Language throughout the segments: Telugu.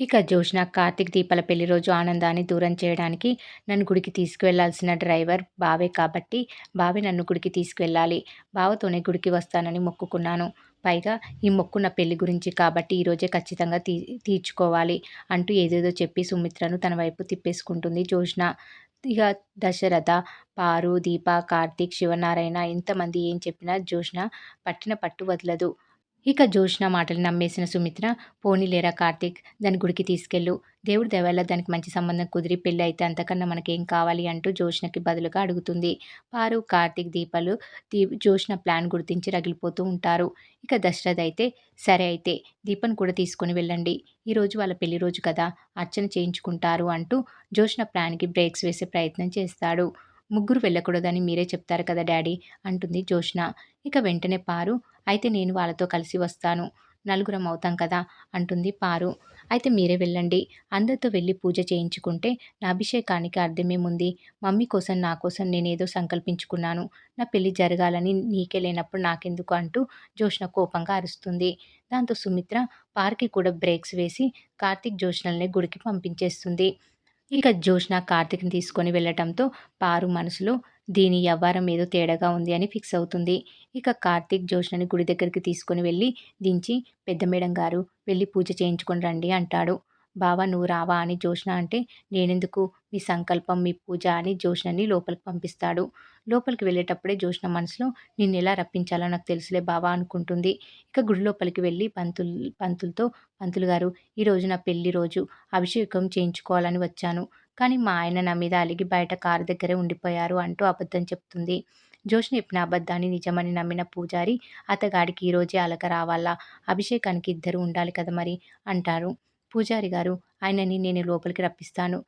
ఇక జ్యోత్స్న, కార్తీక్, దీపాల పెళ్లి రోజు ఆనందాన్ని దూరం చేయడానికి నన్ను గుడికి తీసుకువెళ్లాల్సిన డ్రైవర్ బావే కాబట్టి, బావే నన్ను గుడికి తీసుకువెళ్ళాలి. బావతోనే గుడికి వస్తానని మొక్కుకున్నాను. పైగా ఈ మొక్కు నా పెళ్లి గురించి కాబట్టి ఈరోజే ఖచ్చితంగా తీర్చుకోవాలి అంటూ ఏదేదో చెప్పి సుమిత్రను తన వైపు తిప్పేసుకుంటుంది జ్యోత్స్న. ఇక దశరథ, పారు, దీప, కార్తీక్, శివనారాయణ ఇంతమంది ఏం చెప్పినా జ్యోత్స్న పట్టిన పట్టు వదలదు. ఇక జ్యోత్స్న మాటలు నమ్మేసిన సుమిత్ర, పోనీలేరా కార్తీక్, దాన్ని గుడికి తీసుకెళ్ళు. దేవుడి దయ వల్ల దానికి మంచి సంబంధం కుదిరి పెళ్లి అయితే అంతకన్నా మనకేం కావాలి అంటూ జ్యోత్స్నకి బదులుగా అడుగుతుంది. పారు, కార్తీక్, దీపాలు జ్యోత్స్న ప్లాన్ గుర్తించి రగిలిపోతూ ఉంటారు. ఇక దశరథ్ అయితే, సరే అయితే దీపను కూడా తీసుకొని వెళ్ళండి. ఈరోజు వాళ్ళ పెళ్లి రోజు కదా, అర్చన చేయించుకుంటారు అంటూ జ్యోత్స్న ప్లాన్‌కి బ్రేక్స్ వేసే ప్రయత్నం చేస్తాడు. ముగ్గురు వెళ్ళకూడదని మీరే చెప్తారు కదా డాడీ అంటుంది జ్యోత్స్న. ఇక వెంటనే పారు, అయితే నేను వాళ్ళతో కలిసి వస్తాను. నలుగురం అవుతాం కదా అంటుంది పారు. అయితే మీరే వెళ్ళండి. అందరితో వెళ్ళి పూజ చేయించుకుంటే నా అభిషేకానికి అర్థమేముంది? మమ్మీ కోసం, నా కోసం నేనేదో సంకల్పించుకున్నాను. నా పెళ్లి జరగాలని నీకే లేనప్పుడు నాకెందుకు అంటూ జ్యోత్స్న కోపంగా అరుస్తుంది. దాంతో సుమిత్ర పారుకి కూడా బ్రేక్స్ వేసి కార్తీక్, జ్యోత్స్నల్ని గుడికి పంపించేస్తుంది. ఇక జ్యోత్స్న కార్తీక్‌ని తీసుకొని వెళ్ళటంతో పారు మనసులో దీని యవ్వారం ఏదో తేడాగా ఉంది అని ఫిక్స్ అవుతుంది. ఇక కార్తీక్ జ్యోత్స్నని గుడి దగ్గరికి తీసుకొని వెళ్ళి దించి, పెద్ద మేడం గారు వెళ్ళి పూజ చేయించుకొని రండి అంటాడు. బావ నువ్వు రావా అని జ్యోత్స్న అంటే, నేనెందుకు, మీ సంకల్పం మీ పూజ అని జ్యోత్స్నని లోపలికి పంపిస్తాడు. లోపలికి వెళ్ళేటప్పుడే జ్యోత్స్న మనసులో నిన్నెలా రప్పించాలో నాకు తెలుసులే బావ అనుకుంటుంది. ఇక గుడి లోపలికి వెళ్ళి పంతులతో, పంతులు గారు ఈరోజు నా పెళ్లి రోజు, అభిషేకం చేయించుకోవాలని వచ్చాను. కానీ మా ఆయన నా మీద అలిగి బయట కారు దగ్గరే ఉండిపోయారు అంటూ అబద్ధం చెప్తుంది. జ్యోత్స్న చెప్పిన అబద్ధాన్ని నిజమని నమ్మిన పూజారి, అతగాడికి ఈరోజే అలక రావాలా, అభిషేకానికి ఇద్దరు ఉండాలి కదా మరి అంటారు. పూజారి గారు, ఆయనని నేను లోపలికి రప్పిస్తాను.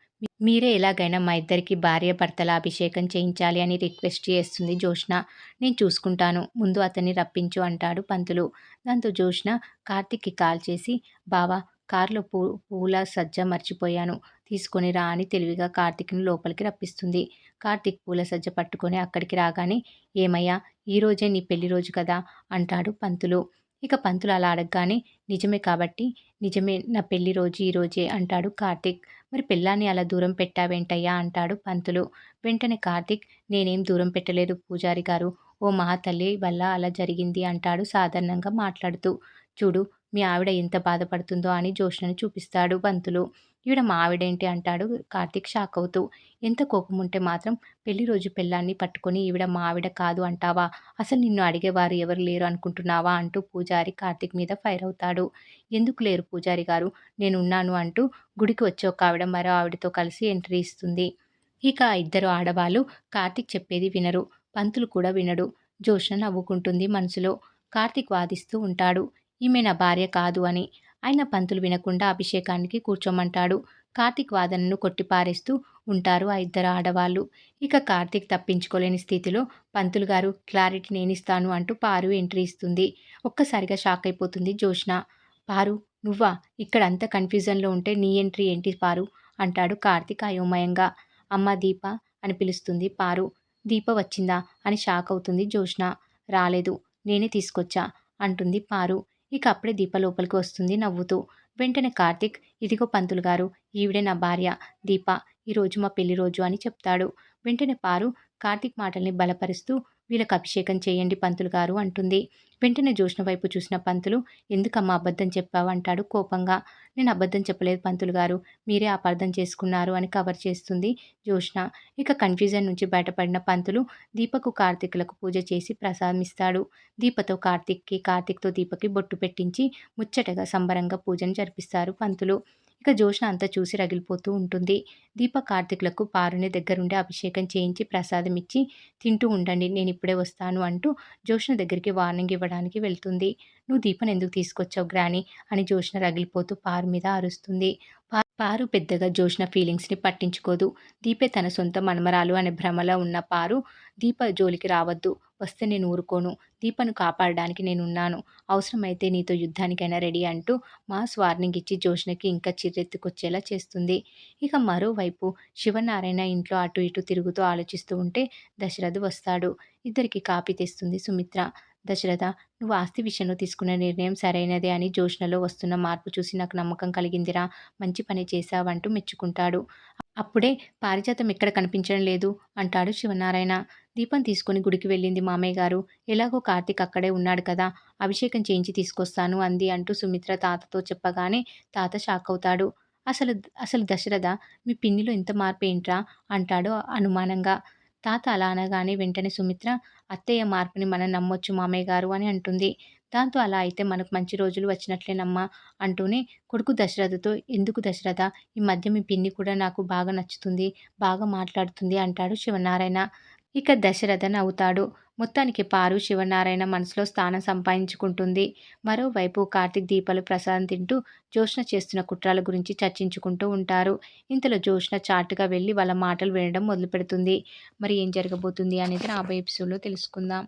మీరే ఎలాగైనా మా ఇద్దరికి భార్యాభర్తల అభిషేకం చేయించాలి అని రిక్వెస్ట్ చేస్తుంది జ్యోత్స్న. నేను చూసుకుంటాను. ముందు అతన్ని రప్పించు అంటాడు పంతులు. దాంతో జ్యోత్స్న కార్తీక్‌కి కాల్ చేసి, బావ కార్‌లో పూల సజ్జ మర్చిపోయాను. తీసుకొని రా అని తెలివిగా కార్తీక్‌ని లోపలికి రప్పిస్తుంది. కార్తీక్ పూల సజ్జ పట్టుకొని అక్కడికి రాగానే, ఏమయ్యా ఈరోజే నీ పెళ్లి రోజు కదా అంటాడు పంతులు. ఇక పంతులు అలా అడగగానే, నిజమే కాబట్టి, నిజమే నా పెళ్లి రోజు ఈరోజే అంటాడు కార్తీక్. మరి పెళ్ళాన్ని అలా దూరం పెట్టావేంటయ్యా అంటాడు పంతులు. వెంటనే కార్తీక్, నేనేం దూరం పెట్టలేదు పూజారి గారు. ఓ మహాతల్లి వల్ల అలా జరిగింది అంటాడు సాధారణంగా మాట్లాడుతూ. చూడు మీ ఆవిడ ఎంత బాధపడుతుందో అని జ్యోత్స్నని చూపిస్తాడు పంతులు. ఈవిడ మా ఆవిడేంటి అంటాడు కార్తీక్ షాక్ అవుతూ. ఎంత కోపం ఉంటే మాత్రం పెళ్లి రోజు పెళ్ళాన్ని పట్టుకొని ఈవిడ మా ఆవిడ కాదు అంటావా? అసలు నిన్ను అడిగేవారు ఎవరు లేరు అనుకుంటున్నావా అంటూ పూజారి కార్తీక్ మీద ఫైర్ అవుతాడు. ఎందుకు లేరు పూజారి గారు, నేనున్నాను అంటూ గుడికి వచ్చి ఒక ఆవిడ మరో ఆవిడతో కలిసి ఎంట్రీ ఇస్తుంది. ఇక ఆ ఇద్దరు ఆడవాళ్ళు కార్తీక్ చెప్పేది వినరు. పంతులు కూడా వినడు. జ్యోత్స్న నవ్వుకుంటుంది మనసులో. కార్తీక్ వాదిస్తూ ఉంటాడు. ఈమె నా భార్య కాదు అని. అయినా పంతులు వినకుండా అభిషేకానికి కూర్చోమంటాడు. కార్తీక్ వాదనను కొట్టిపారేస్తూ ఉంటారు ఆ ఇద్దరు ఆడవాళ్ళు. ఇక కార్తీక్ తప్పించుకోలేని స్థితిలో, పంతులు గారు క్లారిటీ నేనిస్తాను అంటూ పారు ఎంట్రీ ఇస్తుంది. ఒక్కసారిగా షాక్ అయిపోతుంది జ్యోత్స్న. పారు, నువ్వా? ఇక్కడ అంతా కన్‌ఫ్యూజన్‌లో ఉంటే నీ ఎంట్రీ ఏంటి పారు అంటాడు కార్తీక్ అయోమయంగా. అమ్మా దీప అని పిలుస్తుంది పారు. దీప వచ్చిందా అని షాక్ అవుతుంది జ్యోత్స్న. రాలేదు, నేనే తీసుకొచ్చా అంటుంది పారు. ఇక అప్పుడే దీప లోపలికి వస్తుంది నవ్వుతూ. వెంటనే కార్తీక్, ఇదిగో పంతులు గారు, ఈవిడే నా భార్య దీప. ఈరోజు మా పెళ్లి రోజు అని చెప్తాడు. వెంటనే పారు కార్తీక్ మాటల్ని బలపరుస్తూ, వీళ్ళకి అభిషేకం చేయండి పంతులు గారు అంటుంది. వెంటనే జ్యోత్స్న వైపు చూసిన పంతులు, ఎందుకమ్మా అబద్ధం చెప్పావు అంటాడు కోపంగా. నేను అబద్ధం చెప్పలేదు పంతులు గారు, మీరే అపార్థం చేసుకున్నారు అని కవర్ చేస్తుంది జ్యోత్స్న. ఇక కన్‌ఫ్యూజన్ నుంచి బయటపడిన పంతులు దీపకు, కార్తీకులకు పూజ చేసి ప్రసాదమిస్తాడు. దీపతో కార్తీక్‌కి, కార్తీక్‌తో దీపకి బొట్టు పెట్టించి ముచ్చటగా సంబరంగా పూజను జరిపిస్తారు పంతులు. ఇక జ్యోత్స్న అంతా చూసి రగిలిపోతూ ఉంటుంది. దీప, కార్తీకులకు పారుని దగ్గరుండి అభిషేకం చేయించి ప్రసాదం ఇచ్చి, తింటూ ఉండండి నేనిప్పుడే వస్తాను అంటూ జ్యోత్స్న దగ్గరికి వార్నింగ్ ఇవ్వడానికి వెళ్తుంది. నువ్వు దీపని ఎందుకు తీసుకొచ్చావు గ్రాని అని జ్యోత్స్న రగిలిపోతూ పారు మీద అరుస్తుంది. పారు పెద్దగా జ్యోత్స్న ఫీలింగ్స్‌ని పట్టించుకోదు. దీపే తన సొంత మనుమరాలు అనే భ్రమలో ఉన్న పారు, దీప జోలికి రావద్దు, వస్తే నేను ఊరుకోను, దీపను కాపాడడానికి నేనున్నాను, అవసరమైతే నీతో యుద్ధానికైనా రెడీ అంటూ మాస్ వార్నింగ్ ఇచ్చి జ్యోత్స్నకి ఇంకా చిర్రెత్తుకొచ్చేలా చేస్తుంది. ఇక మరోవైపు శివనారాయణ ఇంట్లో అటు ఇటు తిరుగుతూ ఆలోచిస్తూ ఉంటే దశరథ్ వస్తాడు. ఇద్దరికి కాఫీ తెస్తుంది సుమిత్ర. దశరథ, నువ్వు ఆస్తి విషయంలో తీసుకున్న నిర్ణయం సరైనదే అని జ్యోత్స్నలో వస్తున్న మార్పు చూసి నాకు నమ్మకం కలిగిందిరా. మంచి పని చేశావంటూ మెచ్చుకుంటాడు. అప్పుడే పారిజాతం ఎక్కడ కనిపించడం లేదు అంటాడు శివనారాయణ. దీపం తీసుకొని గుడికి వెళ్ళింది మామయ్య గారు. ఎలాగో కార్తీక్ అక్కడే ఉన్నాడు కదా, అభిషేకం చేయించి తీసుకొస్తాను అంది అంటూ సుమిత్ర తాతతో చెప్పగానే తాత షాక్ అవుతాడు. అసలు అసలు దశరథ, మీ పిన్నిలో ఇంత మార్పు ఏంట్రా అంటాడు అనుమానంగా. తాత అలా అనగానే వెంటనే సుమిత్ర, అత్తయ్య మార్పుని మనం నమ్మొచ్చు మామయ్య గారు అని అంటుంది. దాంతో అలా అయితే మనకు మంచి రోజులు వచ్చినట్లేనమ్మా అంటూనే కొడుకు దశరథతో, ఎందుకు దశరథ, ఈ మధ్య మీ పిన్ని కూడా నాకు బాగా నచ్చుతుంది, బాగా మాట్లాడుతుంది అంటాడు శివనారాయణ. ఇక దశరథ నవ్వుతాడు. మొత్తానికి పారు శివనారాయణ మనసులో స్థానం సంపాదించుకుంటుంది. మరోవైపు కార్తీక్ దీపాలు ప్రసాదం తింటూ జ్యోత్స్న చేస్తున్న కుట్రల గురించి చర్చించుకుంటూ ఉంటారు. ఇంతలో జ్యోత్స్న చాటుగా వెళ్ళి వాళ్ళ మాటలు వినడం మొదలుపెడుతుంది. మరి ఏం జరగబోతుంది అనేది రాబోయే ఎపిసోడ్లో తెలుసుకుందాం.